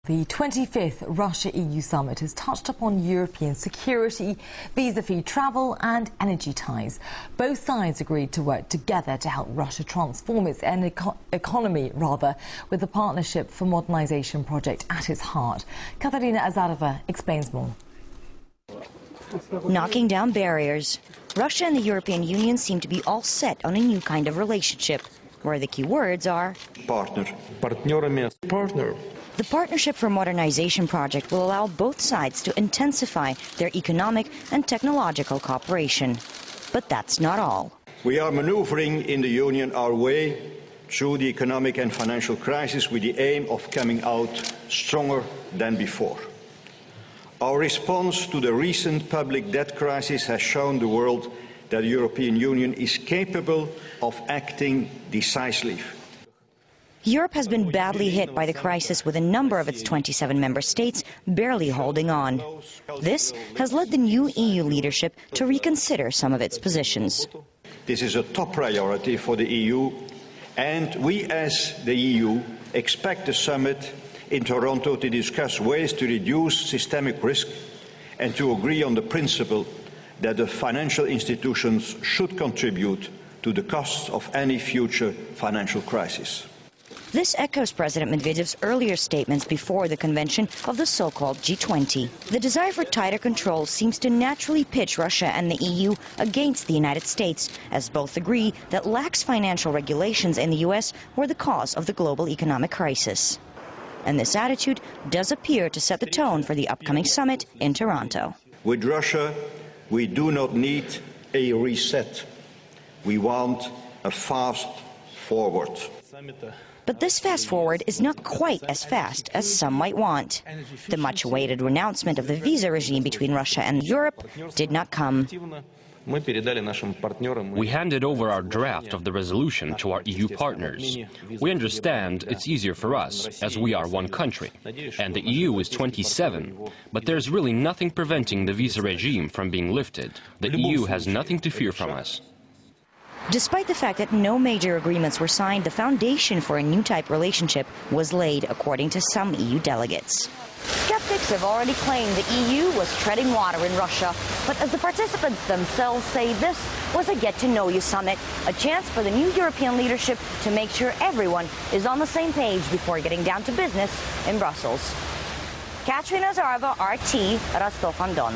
The 25th Russia-EU summit has touched upon European security, visa-free travel and energy ties. Both sides agreed to work together to help Russia transform its economy, with the Partnership for Modernization project at its heart. Katarina Azarova explains more. Knocking down barriers. Russia and the European Union seem to be all set on a new kind of relationship, where the key words are partner. The Partnership for Modernization project will allow both sides to intensify their economic and technological cooperation. But that's not all. We are maneuvering in the Union our way through the economic and financial crisis with the aim of coming out stronger than before. Our response to the recent public debt crisis has shown the world that the European Union is capable of acting decisively. Europe has been badly hit by the crisis, with a number of its 27 member states barely holding on. This has led the new EU leadership to reconsider some of its positions. This is a top priority for the EU, and we as the EU expect the summit in Toronto to discuss ways to reduce systemic risk and to agree on the principle that the financial institutions should contribute to the costs of any future financial crisis. This echoes President Medvedev's earlier statements before the convention of the so-called G20. The desire for tighter control seems to naturally pitch Russia and the EU against the United States, as both agree that lax financial regulations in the U.S. were the cause of the global economic crisis. And this attitude does appear to set the tone for the upcoming summit in Toronto. With Russia, we do not need a reset. We want a fast forward. But this fast forward is not quite as fast as some might want. The much-awaited renouncement of the visa regime between Russia and Europe did not come. We handed over our draft of the resolution to our EU partners. We understand it's easier for us, as we are one country, and the EU is 27, but there's really nothing preventing the visa regime from being lifted. The EU has nothing to fear from us. Despite the fact that no major agreements were signed, the foundation for a new type relationship was laid, according to some EU delegates. Skeptics have already claimed the EU was treading water in Russia, but as the participants themselves say, this was a get-to-know-you summit, a chance for the new European leadership to make sure everyone is on the same page before getting down to business in Brussels. Katarina Azarova, RT, Rostov-on-Don.